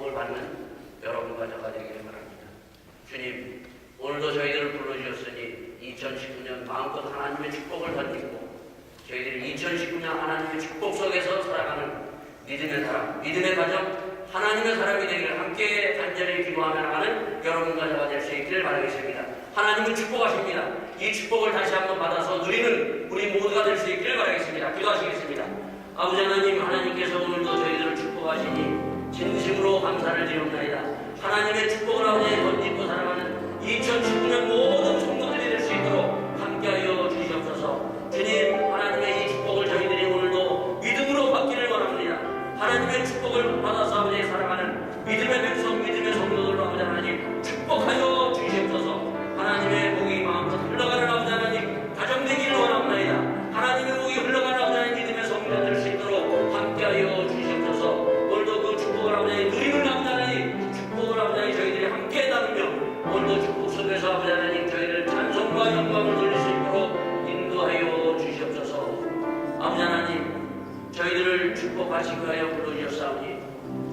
축복을 받는 여러분과 저가 되기를 바랍니다. 주님, 오늘도 저희들을 불러주셨으니 2019년 마음껏 하나님의 축복을 던지고 저희들이 2019년 하나님의 축복 속에서 살아가는 믿음의 사람, 믿음의 가정, 하나님의 사람이 되기를 함께 간절히 기도하며 나가는 여러분과 저가 될 수 있기를 바라겠습니다. 하나님은 축복하십니다. 이 축복을 다시 한번 받아서 누리는 우리 모두가 될 수 있기를 바라겠습니다. 기도하시겠습니다. 아버지 하나님, 하나님께서 오늘도 저희들을 축복하시니 진심으로 감사를 드리옵나이다. 하나님의 축복을 아버지 던지고 살아가는 2019년 모든 성도들이 될 수 있도록 함께하여 주시옵소서. 주님, 하나님의 이 축복을 저희들이 오늘도 믿음으로 받기를 원합니다. 하나님의 축복을 받아서 아버지 살아가는 믿음의 백성, 믿음의 성도들로 아버지 하나님 축복하여 주시옵소서. 하나님의 복이 마음껏 흘러가는 아버지 하나님 가정 되기를 원합니다. 하나님의 복이 흘러가는 아버지 하나님 믿음의 성도가 될 수 있도록 함께하여 주시옵소서. 오늘도 그 축복을 아버지 누리는 아버지 하나님 축복을 아버지 하나님 저희들이 함께 나누며 오늘도 축복 속에서 아버지 하나님 저희들 찬송과 영광을 돌릴 수 있도록 인도하여 주시옵소서. 아버지 하나님, 저희들을 축복하시기 위하여 불러주셨사오니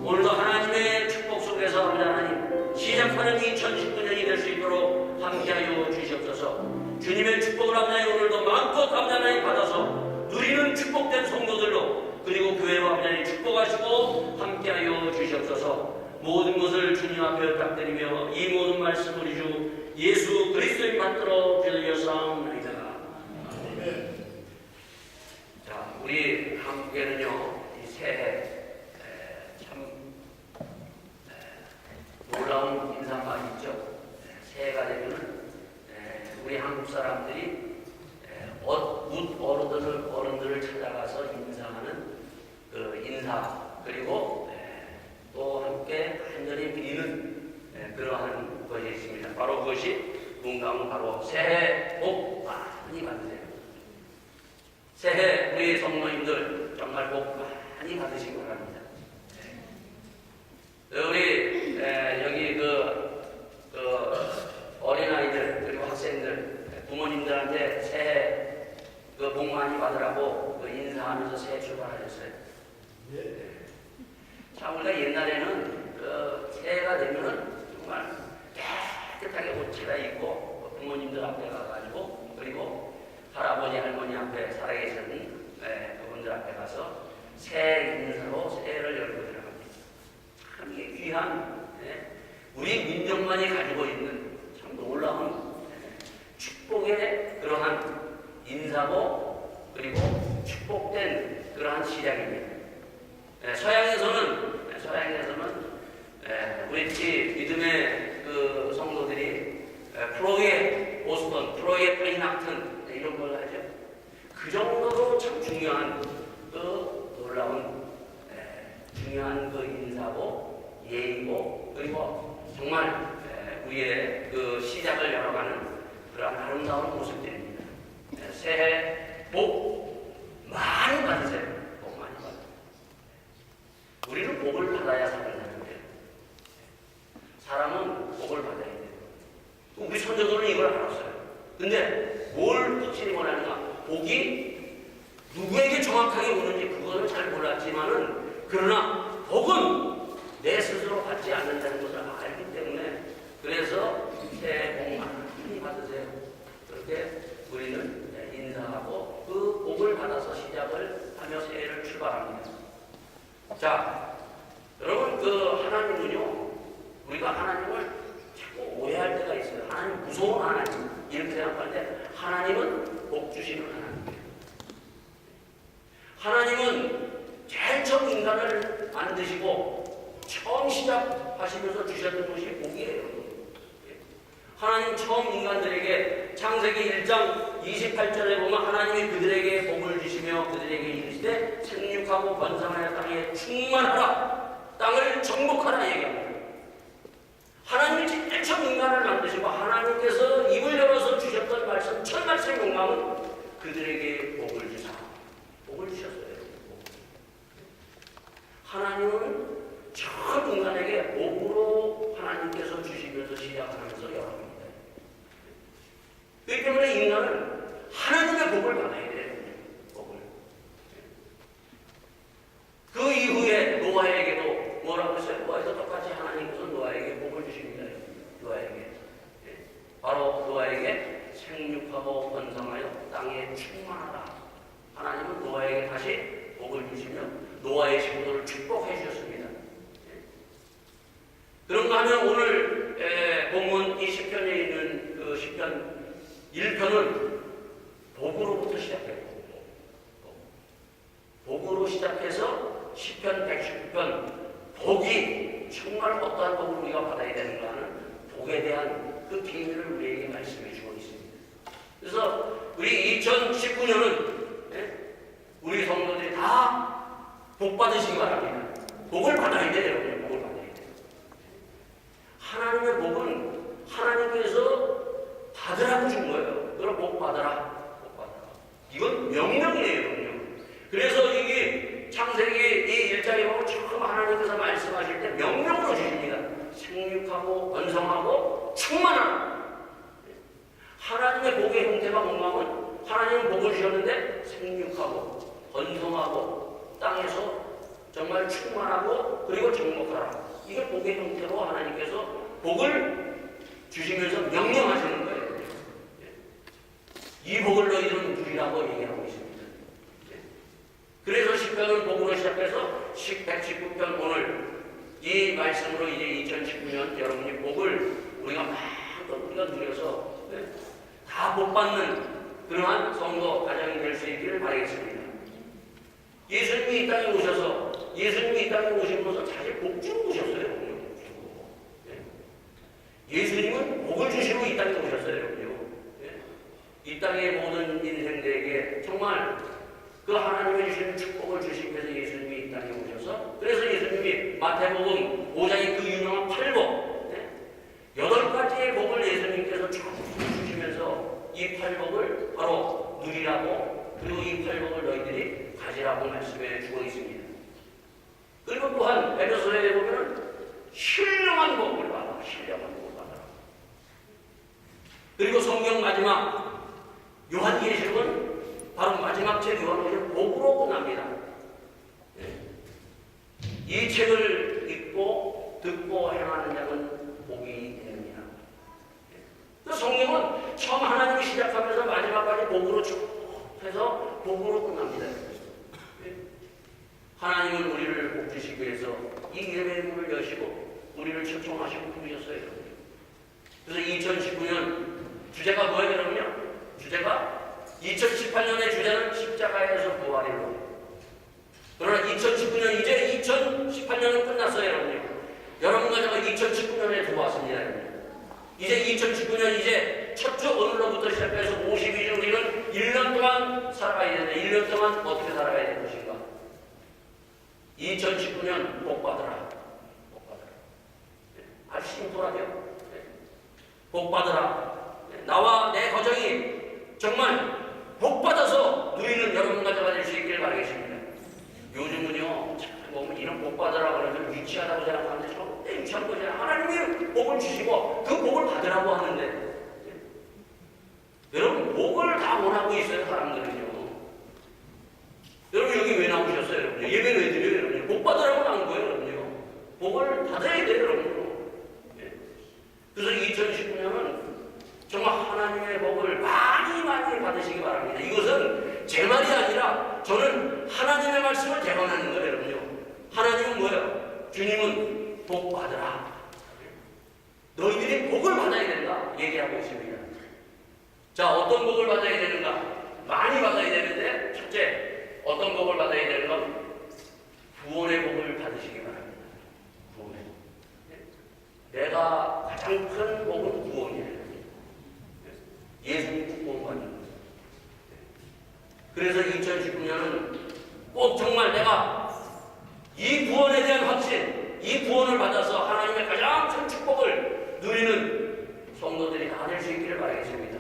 오늘도 하나님의 축복 속에서 아버지 하나님 시작하는 2019년이 될 수 있도록 함께하여 주시옵소서. 주님의 축복을 아버지 하나님 오늘도 마음껏 아버지 하나님 받아서 누리는 축복된 성도들로, 그리고 교회로 아버지 하나님 축복하시고 함께하여 주시옵소서. 모든 것을 주님 앞에 부탁드리며 이 모든 말씀 우리 주 예수 그리스도의 받들어 드리옵나이다. 자, 우리 한국에는요 이 새해 참 놀라운 인사가 있죠. 새해가 되면은 우리 한국 사람들이 어른들을 찾아가서 인사하는 그 인사, 그리고 또 함께 간절히 빌리는 그러한 것이 있습니다. 바로 그것이 뭔가 바로 새해 복 많이 받으세요. 새해 우리 성도님들 정말 복 많이 받으시기 바랍니다. 우리 여기 그 어린아이들 그리고 학생들 부모님들한테 새해 그 복 많이 받으라고 그 인사하면서 새해 출발하셨어요. 참 우리가 옛날에는 그 새해가 되면은 정말 깨끗하게 옷 차려입고 부모님들 앞에 가가지고, 그리고 할아버지 할머니 앞에 살아계셨니 그분들 앞에 가서 새해 인사로 새해를 열고 들어갑니다. 참 이게 귀한 우리 민족만이 가지고 있는 참 놀라운 축복의 그러한 인사고, 그리고 축복된 그러한 시작입니다. 서양에서는 우리 믿음의 그 성도들이 프로의 보스턴, 프로의 파인학튼 이런 걸 하죠. 그 정도로 참 중요한 그 놀라운 중요한 그 인사고 예의고, 그리고 정말 우리의 그 시작을 열어가는 그런 아름다운 모습들입니다. 새해 복 많이 받으세요. 복 많이 받으세요. 우리는 복을 받아야 살을 하는데 사람은 복을 받아야 돼요. 우리 선조들은 이걸 알았어요. 근데 뭘 확실히 원하는가? 복이 누구에게 정확하게 오는지 그거는 잘 몰랐지만은, 그러나 복은 내 스스로 받지 않는다는 것을 알기 때문에, 그래서 새해 복 많이 받으세요. 그렇게 우리는 인사하고 그 복을 받아서 시작을 하며 새해를 출발합니다. 자, 여러분 그 하나님은요, 우리가 하나님을 자꾸 오해할 때가 있어요. 하나님 무서운 하나님 이렇게 생각할 때, 하나님은 복 주시는 하나님이에요. 하나님은 제일 처음 인간을 만드시고 처음 시작하시면서 주셨던 것이 복이에요. 하나님 처음 인간들에게 창세기 1장 28절에 보면 하나님이 그들에게 복을 주시며 그들에게 이르시되 생육하고 번성하여 땅에 충만하라, 땅을 정복하라 얘기합니다. 하나님이 제일 처음 인간을 만드시고 하나님께서 입을 열어서 주셨던 말씀, 첫 말씀의 용감은 그들에게 복을 주사, 복을 주셨어요. 하나님은 처음 인간에게 복으로 하나님께서 주시면서 시작하면서 열어갑니다. 그렇기 때문에 인간은 하나님의 복을 받아야 돼요. 복을. 그 이후에 노아에게도 뭐라고 했어요? 노아에도 똑같이 하나님께서 노아에게 복을 주십니다. 노아에게. 바로 노아에게 생육하고 번성하여 땅에 충만하라. 하나님은 노아에게 다시 복을 주시며 노아의 식구들을 축복해 주셨습니다. 그런가 하면 오늘 본문 이 시편에 있는 그 시편 1편은 복으로부터 시작해요. 복으로 시작해서 시편 119편 복이 정말 어떠한 복을 우리가 받아야 되는가 하는 복에 대한 그 비밀을 우리에게 말씀해 주고 있습니다. 그래서 우리 2019년은 우리 성도들이 다 복 받으시기 바랍니다. 복을 받아야 돼요. 여러분. 복을 받아야 돼요. 하나님의 복은 하나님께서 받으라고 준 거예요. 그럼 복 받아라. 복 받아라. 이건 명령이에요. 명령. 그래서 이게 창세기 이 1장에 보면 처음 하나님께서 말씀하실 때 명령으로 주십니다. 생육하고 번성하고 충만하라. 하나님의 복의 형태가 뭔가면 하나님은 복을 주셨는데 생육하고 번성하고 땅에서 정말 충만하고 그리고 정복하라. 이게 복의 형태로 하나님께서 복을 주시면서 명령하시는 거예요. 이 복을 너희들은 누리라고 얘기하고 있습니다. 그래서 시편은 복으로 시작해서 119편 오늘 이 말씀으로 이제 2019년 여러분이 복을 우리가 마음껏 우리가 누려서 다 복받는 그러한 성도 가정이 될 수 있기를 바라겠습니다. 예수님이 이 땅에 오셔서 예수님이 이 땅에 오시면서 사실 복 주고 오셨어요. 예수님은 복을 주시고 이 땅에 오셨어요. 이 땅의 모든 인생들에게 정말 그 하나님의 주시는 축복을 주시기 위해서 예수님이 이 땅에 오셔서 그래서 예수님이 마태복음 5장의 그 유명한 팔복 8가지의 복을 예수님께서 쭉 주시면서 이 팔복을 바로 누리라고 그리고 이 팔복을 너희들이 가지라고 말씀해 주고 있습니다. 그리고 또한 에베소서에 보면 신령한 복을 받아 신령한 복을 받아라. 그리고 성경 마지막 요한계시록은 바로 마지막 책 요한계시록 복으로 끝납니다. 이 책을 읽고 듣고 행하는 자는 복이 있느니라. 성경은 처음 하나님이 시작하면서 마지막까지 복으로 쭉 해서 복으로 끝납니다. 하나님은 우리를 복 주시기 위해서 이 예배의 문을 여시고 우리를 초청하시고 부르셨어요. 그래서 2019년 주제가 뭐예요, 여러분요? 주제가 2018년의 주제는 십자가에서 부활이에요. 그러나 2019년 이제 2018년은 끝났어요, 여러분요. 여러분과 제가 2019년에 들어왔습니다, 여러분. 이제 2019년 이제 첫 주 오늘로부터 시작해서 52주 우리는 1년 동안 살아가야 되는데 1년 동안 어떻게 살아가야 될 것인가? 2019년 복 받으라. 복 받으라. 아주 심플하죠? 복 받으라. 나와 내 가정이 정말 복 받아서 누리는 여러분과 제가 될 수 있기를 바라겠습니다. 요즘은요, 보면 이런 복 받으라 그러면 유치하다고 생각하는데 절대 유치한 거지 않아요. 하나님이 복을 주시고 그 복을 받으라고 하는데 여러분 복을 다 원하고 있어요, 사람들은요. 여러분 여기 왜 나오셨어요, 여러분? 예배 왜 드려요, 여러분? 복 받으라고 나온 거예요, 여러분요. 복을 받아야 돼요, 여러분. 그래서 2019년은 정말 하나님의 복을 많이 받으시기 바랍니다. 이것은 제 말이 아니라 저는 하나님의 말씀을 대언하는 거예요, 여러분요. 하나님은 뭐예요? 주님은 복 받으라. 너희들이 복을 받아야 된다. 얘기하고 있습니다. 자, 어떤 복을 받아야 되는가? 많이 받아야 되는데, 첫째, 어떤 복을 받아야 되는가? 구원의 복을 받으시기 바랍니다. 구원의 복. 내가 가장 큰 복은 구원이에요. 예수님 구원받는 거예요. 그래서 2019년은 꼭 정말 내가 이 구원에 대한 확신, 이 구원을 받아서 하나님의 가장 큰 축복을 누리는 성도들이 다 될 수 있기를 바라겠습니다.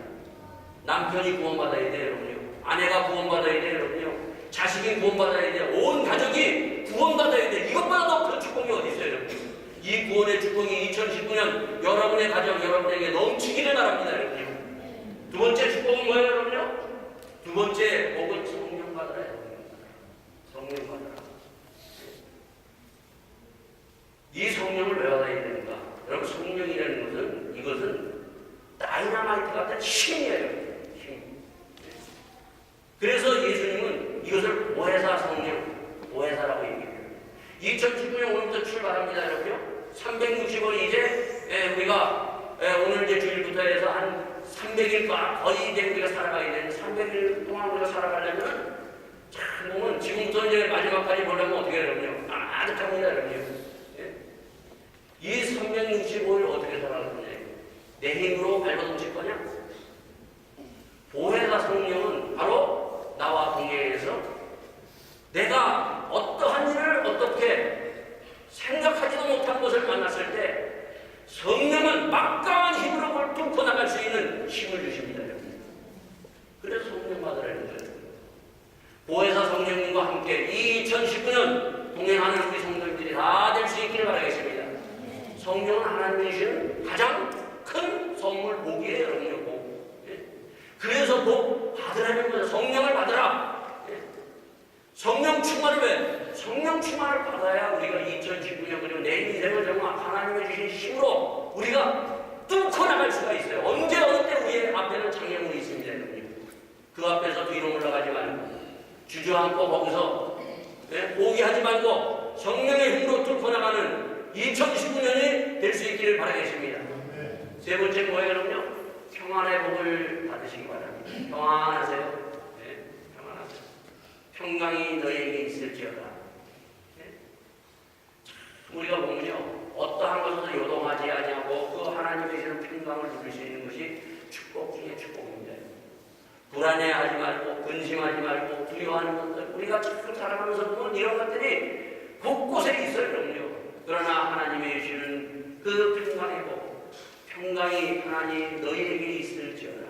남편이 구원받아야 돼요, 여러분요. 아내가 구원받아야 돼요, 여러분요. 자식이 구원받아야 돼요. 온 가족이 구원받아야 돼요. 이것보다 더 큰 축복이 어디 있어요, 여러분? 이 구원의 축복이 2019년 여러분의 가정, 여러분에게 넘치기를 바랍니다, 여러분요. 두 번째 축복은 뭐예요, 여러분요? 두 번째 복은 성령 받으라. 성령 받으라. 이 성령을 왜 받아야 되는가? 여러분, 성령이라는 것은, 이것은 다이나마이트 같은 힘이에요. 힘. 그래서 예수님은 이것을 보혜사 성령, 보혜사라고 얘기해요. 2019년 오늘부터 출발합니다, 여러분요. 360원 이제 우리가 오늘 이제 주일부터 해서 한 300일과 거의 이제 우리가 살아가야 되는 300일 동안 우리가 살아가려면 참 보면 지금부터 이제 마지막까지 보려면 어떻게 해요, 여러분요? 아득합니다, 여러분요. 이 365일 어떻게 살아갈 거냐? 내 힘으로 발버둥칠 거냐? 보혜사 성령은 바로 나와 동행해서 내가 어떠한 일을 어떻게 생각하지도 못한 것을 만났을 때 성령은 막강한 힘으로 그걸 뚫고 나갈 수 있는 힘을 주십니다. 그래서 성령 받으라는 거예요. 보혜사 성령님과 함께 이 2019년 동행하는 우리 성도들이 다 될 수 있기를 바라겠습니다. 성령은 하나님이 주시는 가장 큰 선물, 복이에요, 여러분요, 복. 그래서 복 받으라는 거예요. 성령을 받으라. 성령 충만을 왜? 성령 충만을 받아야 우리가 2019년 그리고 내 인생을 정말 하나님의 주신 힘으로 우리가 뚫고 나갈 수가 있어요. 언제 어느 때 우리의 앞에는 장애물이 있습니다, 여러분요. 그 앞에서 뒤로 올라가지 말고 주저앉고 거기서 포기하지 말고 성령의 힘으로 뚫고 나가는 2019년이 될 수 있기를 바라겠습니다. 세 번째 뭐예요, 여러분요? 평안의 복을 받으시기 바랍니다. 평안하세요. 네, 평안하세요. 평강이 너희에게 있을지어다. 네? 우리가 보면요, 어떠한 것에도 요동하지 아니하고 그 하나님의 주는 평강을 누릴 수 있는 것이 축복 중에 축복입니다. 불안해하지 말고 근심하지 말고 두려워하는 것들, 우리가 참 살아가면서 보면 이런 것들이 곳곳에 있어요, 여러분요. 그러나 하나님이 주시는 그 평강의 복, 평강이 하나님 너희에게 있을지어다.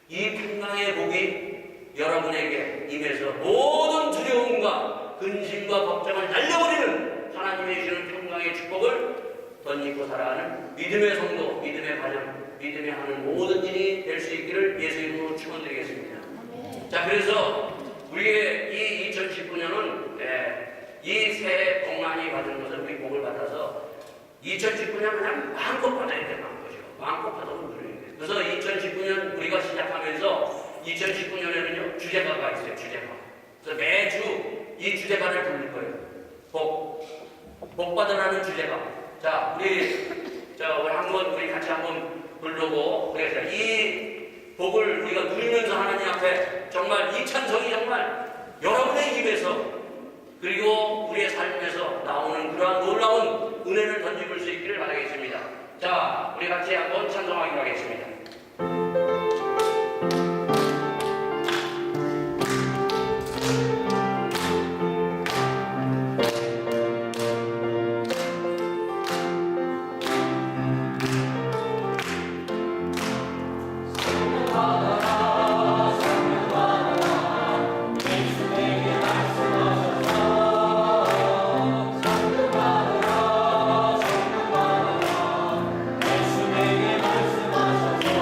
이 평강의 복이 여러분에게 임해서 모든 두려움과 근심과 걱정을 날려버리는 하나님이 주시는 평강의 축복을 덧입고 살아가는 믿음의 성도, 믿음의 가정, 믿음의 하는 모든 일이 될 수 있기를 예수 이름으로 축원드리겠습니다. 자, 그래서 우리의 이 2019년은 이 새해 복 많이 받은 것을 우리 복을 받아서 2019년 그냥 마음껏 받아야 돼, 마음껏이요. 마음껏 받아도 그래요. 그래서 2019년 우리가 시작하면서 2019년에는요 주제가가 있어요. 주제가. 그래서 매주 이 주제가를 부를 거예요. 복 받으라는 주제가. 자, 우리 같이 한번 부르고 그래서 이 복을 우리가 누리면서 하나님 앞에 정말 이 찬송이 정말 여러분의 입에서 그리고 우리의 삶에서 나오는 그러한 놀라운 은혜를 던져볼 수 있기를 바라겠습니다. 자, 우리 같이 한번 찬송하기로 하겠습니다. 말씀하소서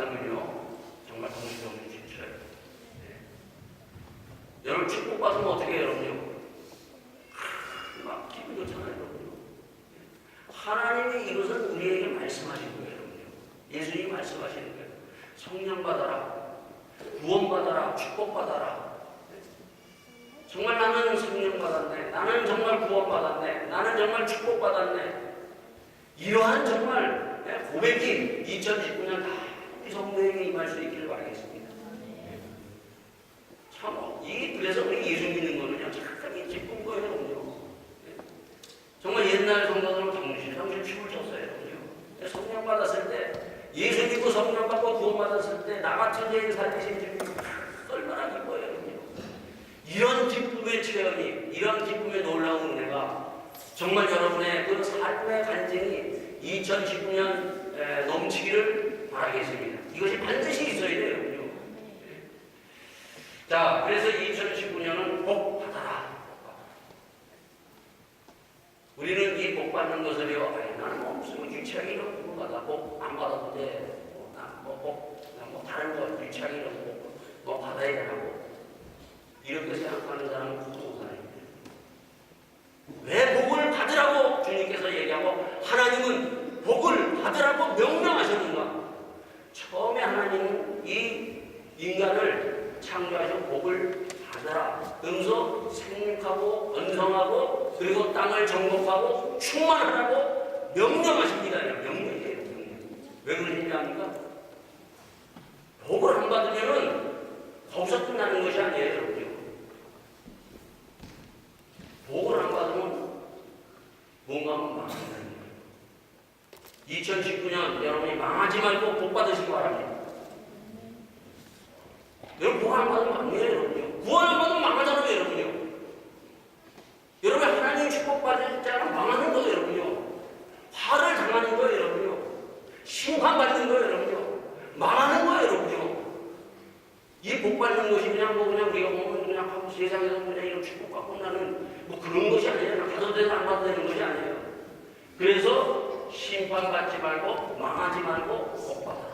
받으면요 정말 동시동시 지쳐요. 네. 여러분 축복받으면 어떻게 해요, 여러분요? 막 기분 좋잖아요, 여러분요. 하나님이 이것은 우리에게 말씀하시는 거예요, 여러분요. 예수님이 말씀하시는 거예요. 성령 받아라, 구원 받아라, 축복 받아라. 정말 나는 성령 받았네, 나는 정말 구원 받았네, 나는 정말 축복 받았네. 이러한 정말 고백이 2019년 다 우리 성도에게 임할 수 있기를 바라겠습니다. 참, 그래서 우리 예수 믿는 거는요, 참 기쁜 거예요. 정말 옛날 성도들은 정신 춤을 췄어요. 성령 받았을 때, 예수 믿고 성령 받고 구원 받았을 때, 나 같은 죄인 살리신 주님 얼마나 기뻐요. 이런 기쁨의 체험이, 이런 기쁨의 놀라운 은혜가 정말 여러분의 그 삶의 간증이 2019년 넘치기를 바라겠습니다. 이것이 반드시 있어야 돼요. 자, 그래서 2019년은 복 받아라. 우리는 이 복 받는 것을요, 나는 무슨 유치하게 이런 거 받아. 복 안 받아도 돼. 다른 거 유치하게 이런 거 받아야 되라고. 이렇게 생각하는 사람은 부동산입니다. 왜 복을 받으라고 주님께서 얘기하고 하나님은 복을 받으라고 명령하셨는가? 처음에 하나님은 이 인간을 창조하셔서 복을 받아라. 그러면서 생육하고 번성하고 그리고 땅을 정복하고 충만하라고 명령하십니다. 명령이에요. 왜 그러시냐 합니까? 복을 안 받으면은 거기서 끝나는 것이 아니에요, 여러분요. 복을 안 받으면 뭔가 망한다는 거예요. 2019년 여러분이 망하지 말고 복 받으시기 바랍니다. 여러분 복 안 받으면 안 돼요, 여러분요. 구원 안 받으면 망하잖아요, 여러분요. 여러분 하나님 축복받을 자는 망하는 거예요, 여러분요. 화를 당하는 거예요, 여러분요. 심판받는 거예요, 여러분요. 망하는 거예요, 여러분요. 이 복 받는 것이 그냥 우리가 보면 그냥 하고 세상에서 그냥 이런 축복 받고 나는 그런 것이 아니에요. 받아도 되고 안 받아도 되는 것이 아니에요. 그래서 심판받지 말고 망하지 말고 복 받아라.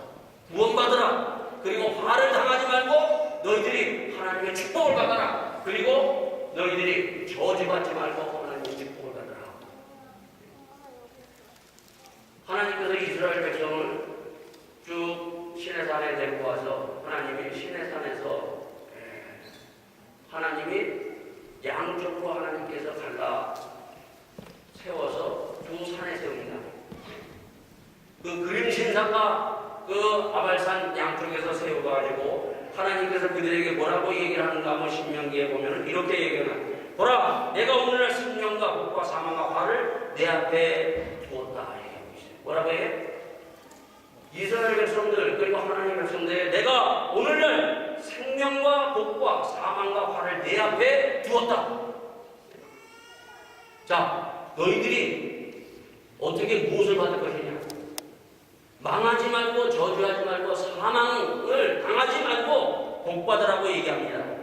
구원 받아라. 그리고 화를 당하지 말고 너희들이 하나님의 축복을 받아라. 그리고 너희들이 저주받지 말고 하나님의 축복을 받아라. 하나님께서 이스라엘 백성을 쭉 시내산에 데리고 와서 하나님이 시내산에서 하나님이 양쪽으로 하나님께서 갈라 세워서 두 산에 세웁니다. 그 그림신산과 그 아발산 양쪽에서 세워가지고 하나님께서 그들에게 뭐라고 얘기를 하는가 하면 신명기에 보면 이렇게 얘기를 합니다. 보라, 내가 오늘날 생명과 복과 사망과 화를 내 앞에 두었다 얘기하고 있어요. 뭐라고 해요? 이스라엘 백성들 그리고 하나님의 백성들 내가 오늘날 생명과 복과 사망과 화를 내 앞에 두었다. 자, 너희들이 어떻게 무엇을 받을 것이냐? 망하지 말고 저주하지 말고 사망을 당하지 말고 복 받으라고 얘기합니다.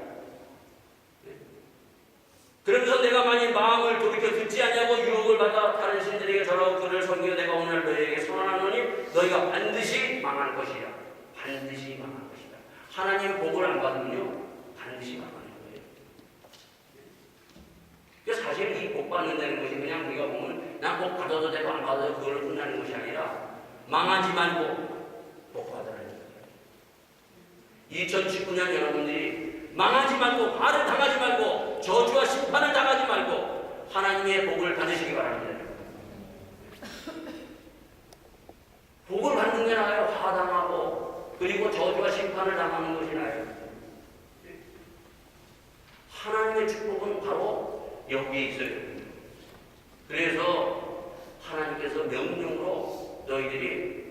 그러면서 내가 만일 마음을 돌이켜 듣지 않냐고 유혹을 받아 다른 신들에게 절하고 그를 섬기고 내가 오늘 너희에게 선언하노니 너희가 반드시 망할 것이라. 반드시 망할 것이다. 하나님 복을 안 받으면요 반드시 망하는 거예요. 그래서 사실 이 복 받는다는 것이 그냥 우리가 보면 난 복 받아도 되고 안 받아도 그걸로 끝나는 것이 아니라 망하지 말고 복 받으라는 거예요. 2019년 여러분들이 망하지 말고 화를 당하지 말고 저주와 심판을 당하지 말고 하나님의 복을 받으시기 바랍니다. 복을 받는 게 나아요. 화당하고 그리고 저주와 심판을 당하는 것이 나아요. 하나님의 축복은 바로 여기에 있어요. 그래서 하나님께서 명령으로 너희들이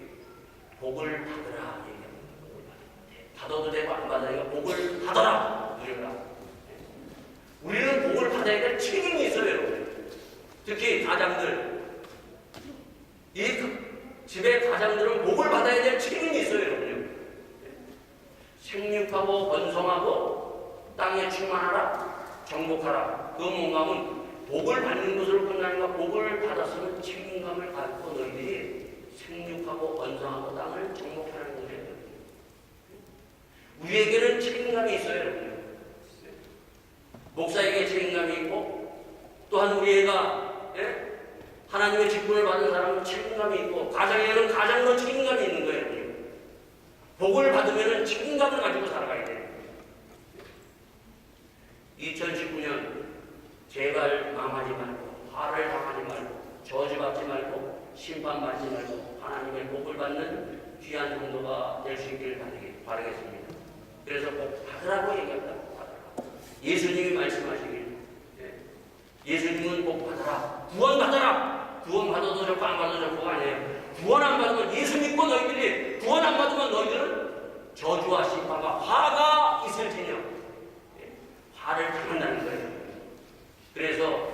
복을 받으라 얘기합니다. 받아도 되고 안 받아도 복을 받아라. 누려라. 우리는 복을 받아야 될 책임이 있어요. 특히 가장들. 이 집의 가장들은 복을 받아야 될 책임이 있어요. 생육하고 번성하고 땅에 충만하라. 정복하라. 그 뭔가 하면 복을 받는 것으로 끝나는 거 복을 받았으면 책임감을 갖고 너희들이 생육하고 번성하고 땅을 정복하는 거예요. 우리에게는 책임감이 있어요, 여러분. 목사에게 책임감이 있고, 또한 우리 애가 하나님의 직분을 받은 사람은 책임감이 있고, 가정에는 가장도 책임감이 있는 거예요, 여러분. 복을 받으면 책임감을 가지고 살아가야 돼요. 2019년 제발 망하지 말고, 화를 당하지 말고, 저주받지 말고, 심판받지 말고, 하나님의 복을 받는 귀한 성도가 될 수 있기를 바라겠습니다. 그래서 복 받으라고 얘기합니다. 예수님이 말씀하시길, 예수님은 복 받아라, 구원 받아라. 구원 받아도 좋고 안 받아도 좋고가 아니에요. 구원 안 받으면, 예수 믿고 너희들이 구원 안 받으면 너희들은 저주와 심판과 화가 있을지니요. 화를 당한다는 거예요. 그래서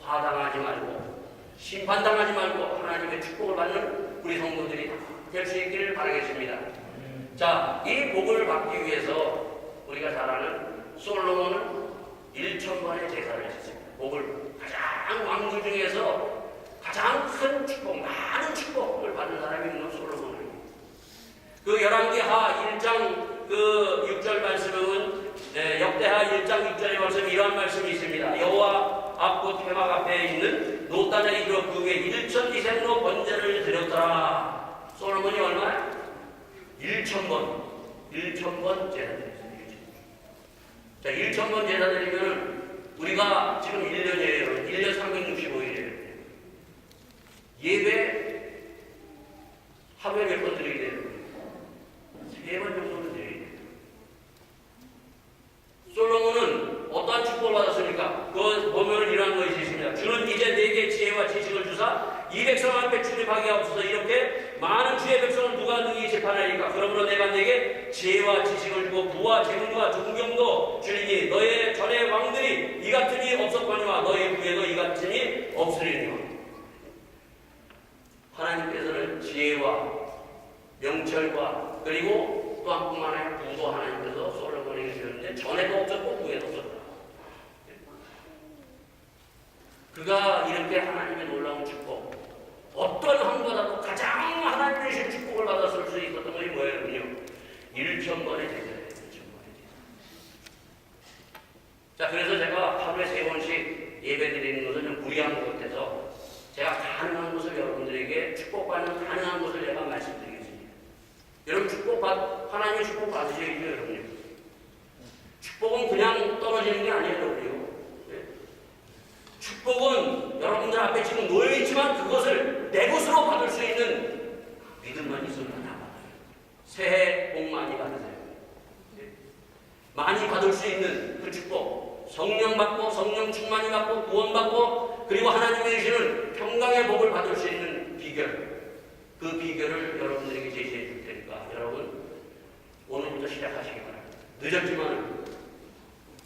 화당하지 말고, 심판당하지 말고, 하나님의 축복을 받는 우리 성도들이 될 수 있기를 바라겠습니다. 자, 이 복을 받기 위해서 우리가 잘 아는 솔로몬은 1,000번의 제사를 했습니다. 복을 가장 왕들 중에서 가장 큰 축복, 많은 축복을 받는 사람이 있는 솔로몬입니다. 그 열왕기하 1장 6절 말씀은 역대하 1장 6절의 말씀 이러한 말씀이 있습니다. 여호와 앞곳 회막 앞에 있는 노단에 이르러 그 위에 1,200로 번제를 드렸더라. 솔로몬이 얼마야? 1,000번. 1,000번 제사 드렸습니다. 자, 1,000번 제사 드리면 우리가 지금 1년이에요. 1년 365일이에요. 예배 하루에 몇 번 드리게 돼요? 3번 정도는 드려야 돼요. 솔로몬은 어떠한 축복을 받았습니까? 그 보면 이러한 것이 있습니다. 주는 이제 내게 지혜와 지식을 주사 이 백성 앞에 출입하게 하옵소서. 이렇게 많은 주의 백성을 누가 능히 재판하리까? 그러므로 내가 내게 지혜와 지식을 주고 부와 재능과 존경도 주리니 너의 전의 왕들이 이 같은 이 없었거니와 너의 후에도 이 같은 이 없으리니와. 하나님께서는 지혜와 명철과 그리고 또 한 뿐만 아니라 부도 하나님께서 솔로몬에게 주셨는데 전에도 없었고 후에도 없었다. 그가 이렇게 하나님의 놀라운 축복, 어떤 한보다도 가장 하나님의 주신 축복을 받았을 수 있었던 것이 뭐예요? 1,000번의 제사예요. 1,000번의 제사. 자, 그래서 제가 하루에 3번씩 예배 드리는 것은 좀 무리한 것 같아서 제가 가능한 것을 여러분들에게 축복받는 가능한 것을 제가 말씀드리겠습니다. 여러분 하나님의 축복 받으셔야죠, 여러분요. 축복은 그냥 떨어지는 게 아니에요, 여러분요. 축복은 여러분들 앞에 지금 놓여있지만 그것을 내 것으로 받을 수 있는 믿음만 있으면 다 받아요. 새해 복 많이 받으세요. 많이 받을 수 있는 그 축복, 성령 받고 성령 충만히 받고 구원 받고 그리고 하나님이 주시는 평강의 복을 받을 수 있는 비결, 그 비결을 여러분들에게 제시해 줄 테니까 여러분 오늘부터 시작하시기 바랍니다. 늦었지만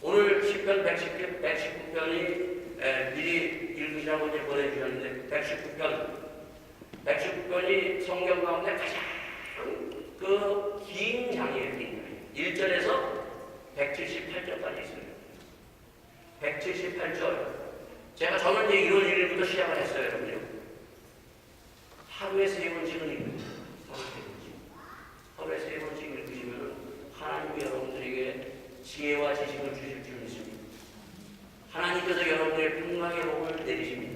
오늘 10편 119편이 미리 읽으시라고 이제 보내주셨는데 119편이 성경 가운데 가장 그 긴 장이에요. 1절에서 178절까지 있어요. 178절. 저는 이제 1월 1일부터 시작을 했어요, 여러분요. 하루에 3번씩은 읽어요. 하루에 3번씩 읽으시면 하나님이 여러분들에게 지혜와 지식을 주실 줄 믿습니다. 하나님께서 여러분의 평강의 복을 내리십니다.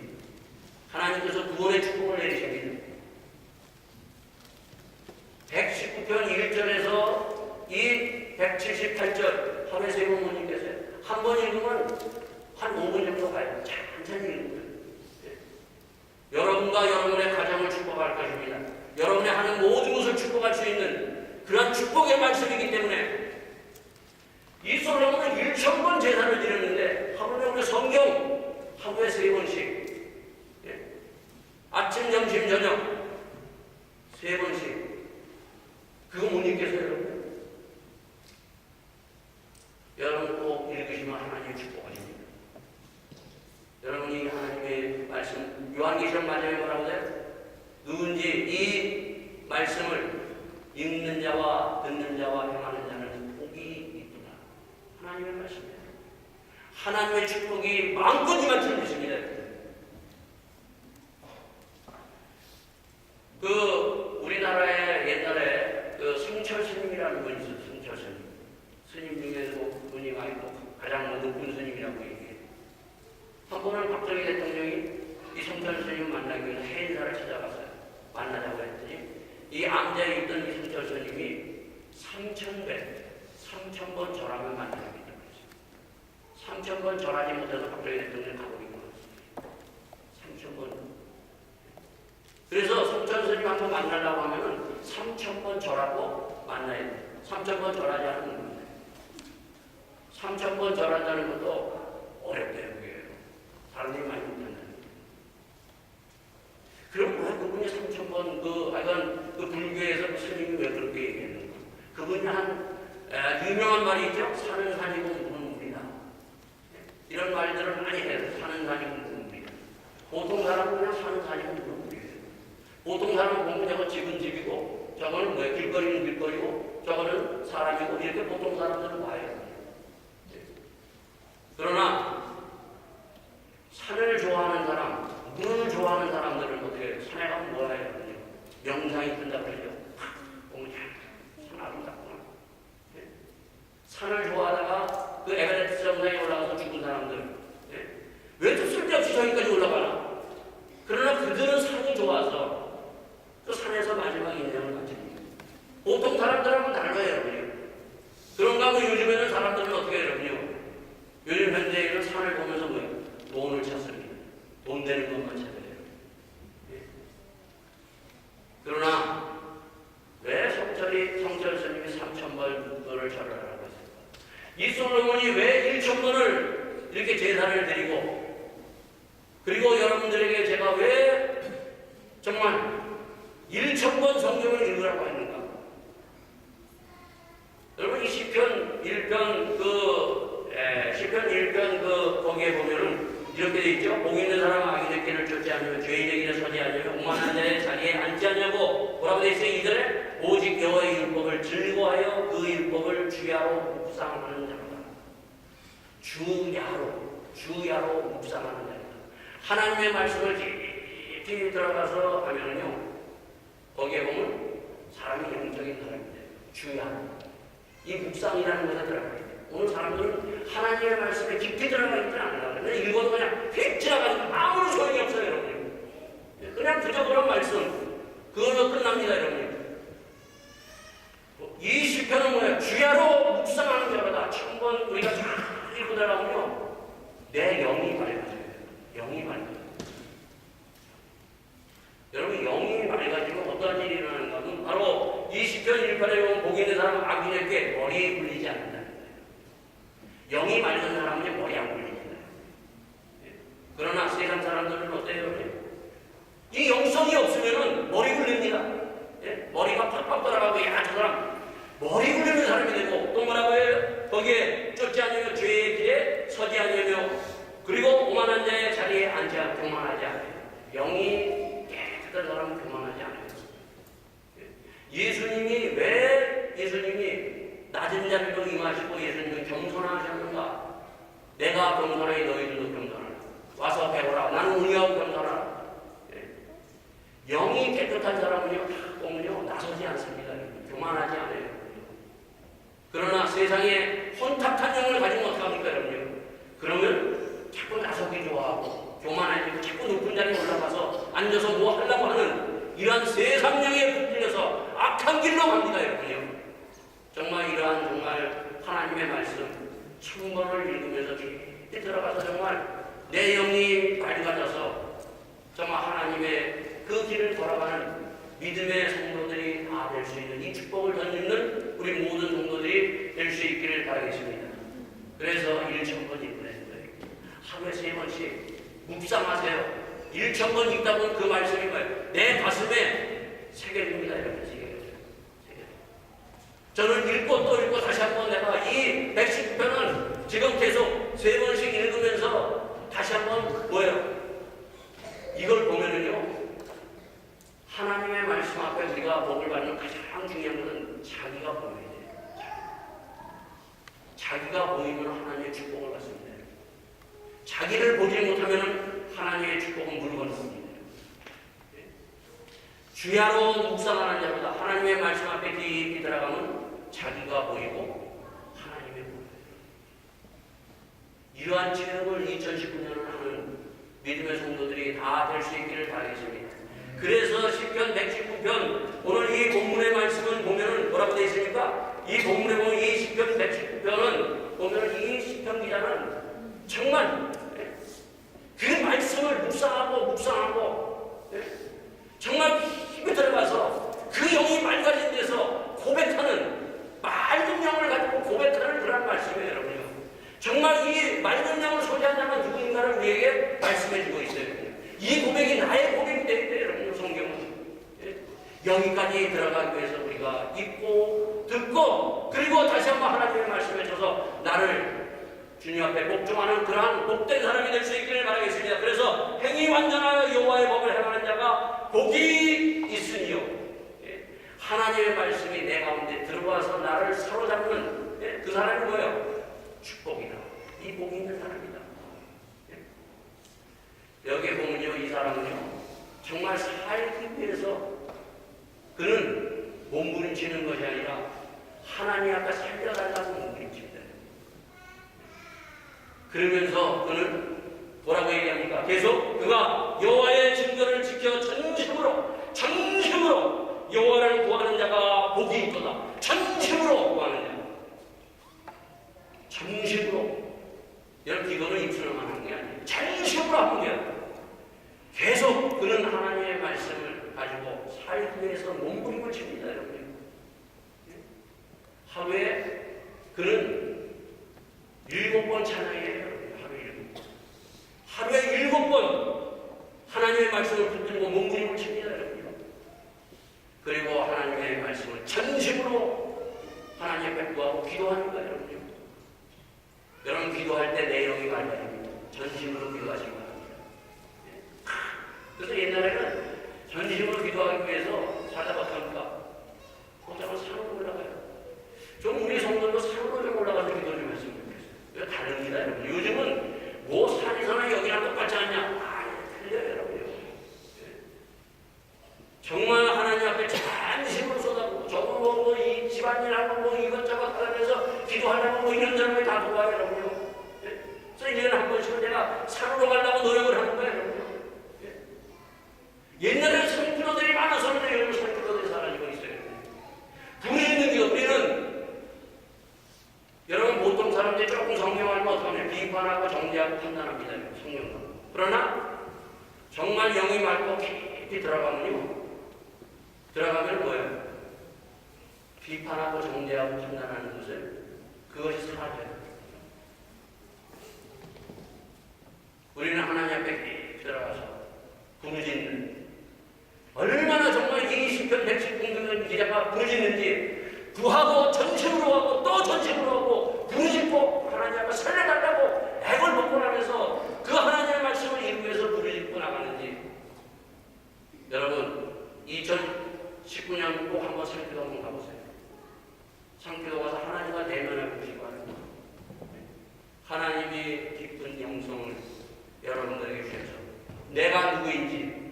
하나님께서 구원의 축복을 내리십니다. 119편 1절에서 이 178절 하루에 3번 못 읽겠어요. 한 번 읽으면 한 5분 정도 가요. 천천히 읽으면. 여러분과 여러분의 가정을 축복할 것입니다. 여러분의 하는 모든 것을 축복할 수 있는 그런 축복의 말씀이기 때문에 이 솔로몬은 1,000번 제사를 드렸는데 하루에 우리 성경 하루에 3번씩 아침, 점심, 저녁 3번씩 그거 못 읽겠어요, 여러분? 여러분 꼭 읽으시면 하나님의 축복하십니다. 여러분이 하나님의 말씀 요한계시록 마지막에 뭐라고 해요? 누군지 이 말씀을 읽는 자와 듣는 자와 행하는 자는 복이 있구나. 하나님의 말씀이에요. 하나님의 축복이 마음껏 임할 것입니다. 우리나라에 옛날에 승철 스님이라는 분이 있어요. 승철 스님. 스님 중에서도 그분이 가장 높은 스님이라고 얘기해요. 한 번은 박정희 대통령이 이 성철 스님 만나기 위해서 해인사를 찾아갔어요. 만나자고 했더니 이 암자에 있던 이 성철 스님이 3,000번 절하면 만나게 되고 있어요. 3,000번 절하지 못해서 박정희 대통령이 감옥에 걸었습니다. 3,000번. 그래서 성철 스님 한번 만나려고 하면은 3,000번 절하고 만나야 돼요. 3,000번 절하지 않으면 못 만나요. 3,000번 절한다는 것도 어렵대요. 그게 사람들이 많이 못한다는 거예요. 그럼 왜 그분이 3,000번 그 불교에서 스님이 왜 그렇게 얘기했는가? 그분이 한 유명한 말이 있죠. 사는 산이고 묵은 물이다. 이런 말들을 많이 해요. 사는 산이고 묵은 물이다. 보통 사람은 그냥 사는 산이고 묵은 물이에요. 보통 사람은 보면 저거 집은 집이고 저거는 뭐야 길거리는 길거리고 저거는 사람이고 이렇게 보통 사람들은 봐요. 그러나 산을 좋아하는 사람, 물을 좋아하는 사람들은 어떻게 산에 가면 뭐라 해요? 명상이 든다 그러죠. 보면 산 아름답구나. 산을 좋아하다가 그 에베레스트 정상에 올라가서 죽은 사람들 왜 또 쓸데없이 저기까지 올라가나? 그러나 그들은 산이 좋아서 그 산에서 마지막 인생을 마칩니다. 보통 사람들하고는 달라요, 여러분요. 그런가 하면 요즘에는 사람들은 어떻게 해요, 여러분요? 요즘 현대인은 산을 보면서 뭐예요? 돈을 찾습니다. 돈 되는 것만 찾아요. 그러나 왜 성철 스님이 3,000번을 절하라고 했을까? 이 솔로몬이 왜 1,000번을 이렇게 제사를 드리고 그리고 여러분들에게 제가 왜 정말 1,000번 성경을 읽으라고 했는가? 여러분 이 시편 1편 시편 1편 거기에 보면은 이렇게 돼 있죠. 복 있는 사람은 악인의 길을 쫓지 않으며 죄인의 길에 서지 않으며 오만한 자의 자리에 앉지 않냐고 뭐라고 돼 있어요? 이들은 오직 여호와의 율법을 즐거워하여 그 율법을 주야로 묵상하는 자로다. 주야로 묵상하는 자로다. 하나님의 말씀을 깊이 들어가서 하면은요 거기에 보면 사람이 영적인 사람인데 주야로 이 묵상이라는 것에 들어가야 돼요. 오늘 사람들은 하나님의 말씀에 깊이 들어가 있지 않는다. 그냥 읽어도 그냥 휙 지나가니까 아무런 소용이 없어요, 여러분. 그냥 그저 그런 말씀. 그걸로 끝납니다, 여러분. 이 시편은 뭐예요? 주야로 묵상하는 자로다. 1,000번 우리가 잘 읽고 들어가면요. 내 영이 맑아져요. 영이 맑아져요. 여러분, 영이 맑아지면 어떤 일이 일어나는가 하면 바로 이 시편 1편에 보면 복 있는 사람은 악인에게 머리 굴리지 않는다. 영이 맑은 사람은 머리 안 굴립니다. 그러나 세상 사람들은 어때요? 이 영성이 없으면 머리 굴립니다. 머리가 팍팍 돌아가고 야, 저 사람 머리 굴리는 사람이 되고 또 뭐라고 해요? 거기에 쫓지 않으며 죄의 길에 서지 않으며 그리고 오만한 자의 자리에 앉아 교만하지 않아요. 영이 깨끗한 사람은 교만하지 않아요. 예수님이 낮은 자리로 임하시고 예수님은 겸손하셨는가? 내가 겸손하니 너희들도 겸손하라. 와서 배우라. 나는 의하고 겸손하라. 영이 깨끗한 사람은요, 보면요, 나서지 않습니다. 교만하지 않아요. 그러나 세상에 혼탁한 영을 가지면 어떡합니까, 여러분요? 그러면 자꾸 나서기 좋아하고, 교만해지고, 자꾸 높은 자리에 올라가서 앉아서 뭐 하려고 하는 이러한 세상령에 붙들려서 악한 길로 갑니다, 여러분요. 정말 하나님의 말씀 1,000번을 읽으면서 깊이 들어가서 정말 내 영이 밝아져서 정말 하나님의 그 길을 돌아가는 믿음의 성도들이 다 될 수 있는 이 축복을 덧입는 우리 모든 성도들이 될 수 있기를 바라겠습니다. 그래서 1,000번 읽으라는 거예요. 하루에 3번씩 묵상하세요. 1,000번 읽다 보면 그 말씀이 뭐예요? 내 가슴에 새겨집니다. 이렇게 새겨져요. 저는 읽고 또 읽고 다시 한번 내가 이 119편은 지금 계속 3번씩 읽으면서 다시 한번 뭐예요? 이걸 보면은요, 하나님의 말씀 앞에 우리가 복을 받는 가장 중요한 것은 자기가 보여야 돼요. 자기가 보이면 하나님의 축복을 받습니다. 자기를 보지 못하면 하나님의 축복은 물 건너갑니다. 주야로 묵상하는 자보다 하나님의 말씀 앞에 깊이 들어가면 자기가 보이고 하나님의 복이에요. 이러한 체험을 2019년을 하는 믿음의 성도들이 다 될 수 있기를 바라겠습니다. 그래서 시편 119편 오늘 이 본문의 말씀을 보면은 뭐라고 되어 있습니까? 이 본문에 보면 이 시편 119편은 보면은 이 시편 기자는 정말 그 말씀을 묵상하고 정말 힘이 들어가서 그 영이 맑아진 데서 고백하는 맑은 영을 가지고 고백하는 그런 말씀이에요, 여러분요. 정말 이 맑은 영을 소지한 자가 누구인가를 우리에게 말씀해 주고 있어요. 이 고백이 나의 고백이 되는데 여러분 성경은 여기까지 들어가기 위해서 우리가 읽고 듣고 그리고 다시 한번 하나님의 말씀해 줘서 나를 주님 앞에 복종하는 그러한 복된 사람이 될 수 있기를 바라겠습니다. 그래서 행위 완전하여 여호와의 법을 행하는 자가 복이 있으니요. 하나님의 말씀이 내 가운데 들어와서 나를 사로잡는 그 사람이 뭐예요? 축복이다. 이 복이 있는 사람이다. 여기에 보면요, 이 사람은요 정말 살기 위해서 그는 몸부림치는 것이 아니라 하나님 앞에 살려달라고 몸부림칩니다. 그러면서 그는 뭐라고 얘기합니까? 계속 그가 여호와의 증거를 지켜 전심으로 여호와를 구하는 자가 복이 있도다. 전심으로 구하는 자. 전심으로. 여러분 이거는 입술로만 하는 게 아니에요. 전심으로 하는 게 아니에요. 계속 그는 하나님의 말씀을 가지고 살기 위해서 몸부림을 칩니다. 여러분. 하루에 그는 7번 찬양해요. 하루에 7번 하나님의 말씀을 붙들고 몸부림을 칩니다. 여러분. 그리고 하나님의 말씀을 전심으로 하나님 앞에 구하고 기도하는 거예요. 여러분. 여러분 기도할 때 내용이 말입니다. 전심으로 기도하시기 바랍니다. 그래서 옛날에는 전심으로 기도하기 위해서 살다가 어떡합니까? 보통은 산으로 올라가요. 좀 우리 성도도 산으로 좀 올라가서 기도 좀 했으면 좋겠어요. 이거 다릅니다, 여러분. 요즘은 뭐 산이서나 여기랑 똑같지 않냐? 틀려요, 여러분. 정말 하나님 앞에 전심으로 쏟아부고 저도 뭐 이 집안일하고 뭐 이것저것 하면서 기도하려고 뭐 이런 사람이 다 도와요, 여러분. 그래서 1년에 한 번씩은 내가 산으로 가려고 노력을 하는 거예요, 여러분. 옛날에는 성기도들이 많아서는 요즘 성기도들이 사라지고 있어요. 불이 있는 게 우리는 여러분 보통 사람들이 조금 성경 알면 어떡하냐? 비판하고 정죄하고 판단합니다. 성경은. 그러나 정말 영이 맑고 깊이 들어가면 뭐예요? 비판하고 정죄하고 판단하는 것을 그것이 사라져요. 우리는 하나님 앞에 깊이 들어가서 부르짖는 얼마나 정말 이 시편 119편 기자가 부르짖는지 구하고 전심으로 하고 또 전심으로 하고 부르짖고 하나님 앞에 살려달라고 액을 먹고 나면서 그 하나님의 말씀을 이루기 위해서 부르짖고 나가는지 여러분 2019년 꼭 한번 상기도 한번 가보세요. 상기도 가서 하나님과 대면해 보시기 바랍니다. 하나님이 깊은 영성을 여러분들에게 주셔서 내가 누구인지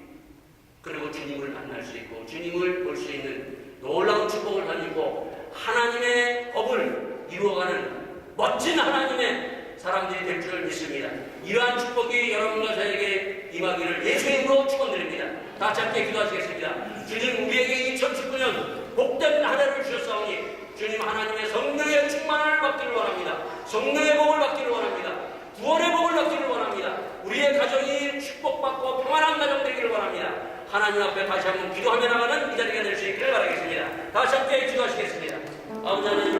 그리고 주님을 만날 수 있고 주님을 볼 수 있는 놀라운 축복을 가지고 하나님의 법을 이루어가는 멋진 하나님의 사람들이 될 줄 믿습니다. 이러한 축복이 여러분과 저에게 임하기를 예수의 이름으로 축원드립니다. 다 함께 기도하시겠습니다. 주님 우리에게 2019년 복된 한 해를 주셨사오니 주님 하나님의 성령의 충만을 받기를 원합니다. 성령의 복을 받기를 원합니다. 구원의 복을 받기를 원합니다. 우리의 가정이 축복받고 평안한 가정 되기를 원합니다. 하나님 앞에 다시 한번 기도하며 나가는 이 자리가 될 수 있기를 바라겠습니다. 다시 함께 기도하시겠습니다. 아버지 하나님